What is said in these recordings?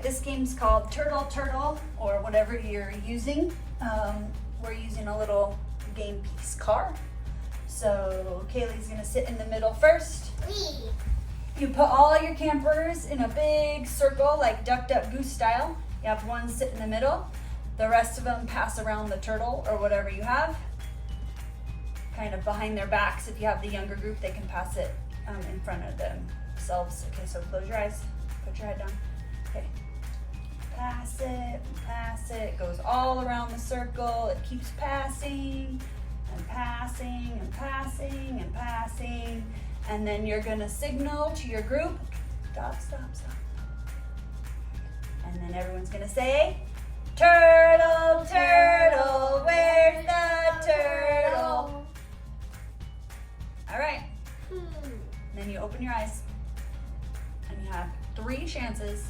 this game's called Turtle Turtle, or whatever you're using. We're using a little game piece car. So Kaylee's gonna sit in the middle first. You put all your campers in a big circle, like Duck Duck Goose style. You have one sit in the middle. The rest of them pass around the turtle or whatever you have, kind of behind their backs. If you have the younger group, they can pass it in front of themselves. Okay, so close your eyes, put your head down. Okay, pass it, goes all around the circle. It keeps passing and passing and passing and passing. And then you're gonna signal to your group, stop, stop, stop. And then everyone's gonna say, turtle, turtle, where's the turtle? All right. Then you open your eyes and you have 3 chances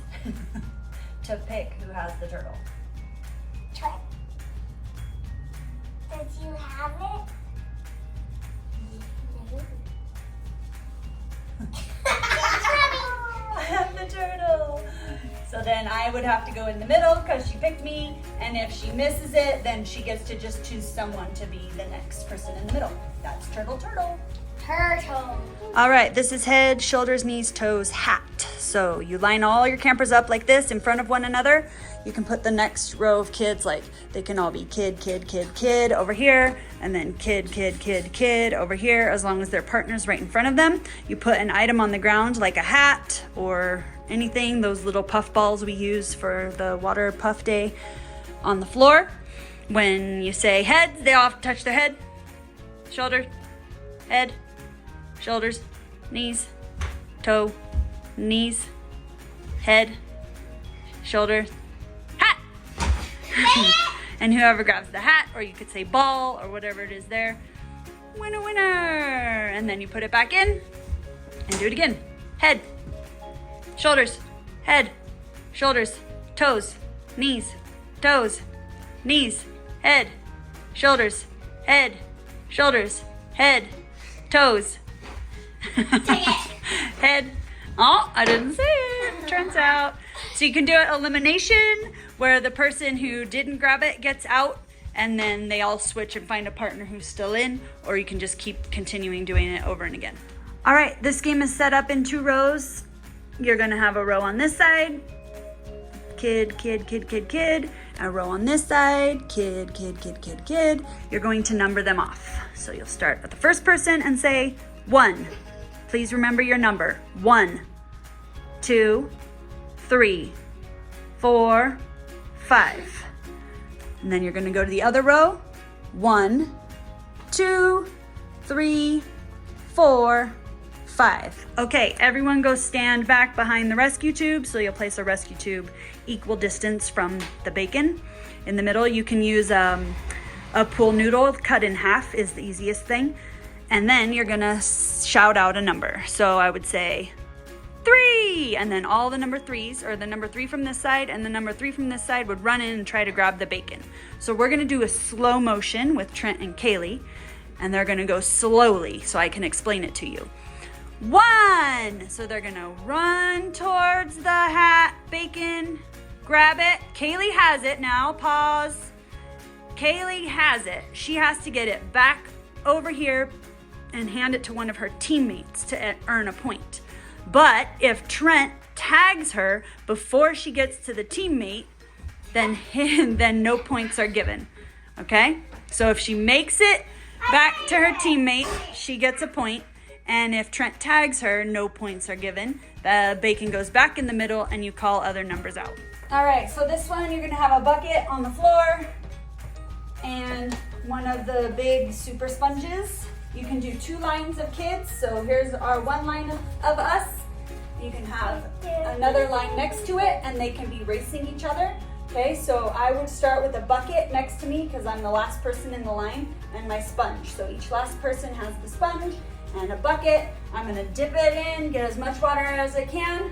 to pick who has the turtle. Did you have it? I have the turtle. So then I would have to go in the middle because she picked me, and if she misses it, then she gets to just choose someone to be the next person in the middle. That's turtle, turtle. Turtle. All right, this is head, shoulders, knees, toes, hat. So you line all your campers up like this in front of one another. You can put the next row of kids, like they can all be kid, kid, kid, kid over here, and then kid, kid, kid, kid over here, as long as their partner's right in front of them. You put an item on the ground like a hat or anything, those little puff balls we use for the water puff day, on the floor. When you say heads, they all touch their head, shoulder, head, shoulders, knees, toe, knees, head, shoulder, hat. And whoever grabs the hat, or you could say ball or whatever it is there, winner, winner. And then you put it back in and do it again. Head, shoulders, head, shoulders, toes, knees, head, shoulders, head, toes. Head. Oh, I didn't say it. Turns out. So you can do it elimination, where the person who didn't grab it gets out, and then they all switch and find a partner who's still in, or you can just keep continuing doing it over and again. All right, this game is set up in 2 rows. You're gonna have a row on this side, kid, kid, kid, kid, kid. A row on this side, kid, kid, kid, kid, kid. You're going to number them off. So you'll start with the first person and say 1. Please remember your number. 1, 2, 3, 4, 5. And then you're gonna go to the other row. 1, 2, 3, 4, 5. Okay, everyone go stand back behind the rescue tube. So you'll place a rescue tube equal distance from the bacon. In the middle, you can use a pool noodle cut in half is the easiest thing. And then you're gonna shout out a number. So I would say 3, and then all the number 3s, or the number 3 from this side and the number 3 from this side, would run in and try to grab the bacon. So we're gonna do a slow motion with Trent and Kaylee, and they're gonna go slowly so I can explain it to you. 1, so they're gonna run towards the hat, bacon, grab it. Kaylee has it now, pause. Kaylee has it. She has to get it back over here and hand it to one of her teammates to earn a point. But if Trent tags her before she gets to the teammate, then no points are given, okay? So if she makes it back to her teammate, she gets a point. And if Trent tags her, no points are given. The bacon goes back in the middle and you call other numbers out. All right, so this one, you're gonna have a bucket on the floor and one of the big super sponges. You can do 2 lines of kids. So here's our 1 line of us. You can have another line next to it and they can be racing each other. Okay, so I would start with a bucket next to me because I'm the last person in the line, and my sponge. So each last person has the sponge and a bucket. I'm gonna dip it in, get as much water as I can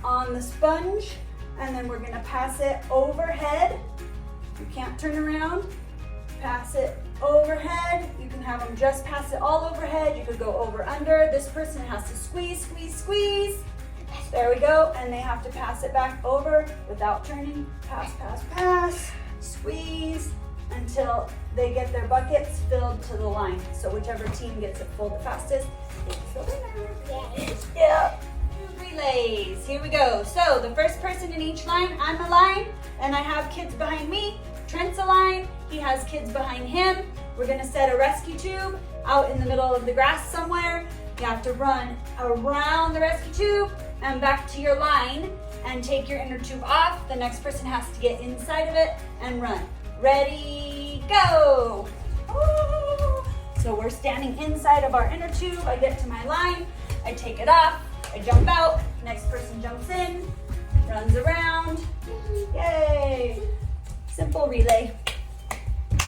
on the sponge, and then we're gonna pass it overhead. You can't turn around. Pass it overhead. You can have them just pass it all overhead. You could go over under. This person has to squeeze, squeeze, squeeze. There we go. And they have to pass it back over without turning. Pass, pass, pass. Squeeze until they get their buckets filled to the line. So whichever team gets it full the fastest is the winner. Yeah. Relays. Here we go. So the first person in each line, I'm a line, and I have kids behind me. Trent's a line. He has kids behind him. We're gonna set a rescue tube out in the middle of the grass somewhere. You have to run around the rescue tube and back to your line and take your inner tube off. The next person has to get inside of it and run. Ready, go! Woo! So we're standing inside of our inner tube. I get to my line, I take it off, I jump out, next person jumps in, runs around. Yay! Simple relay.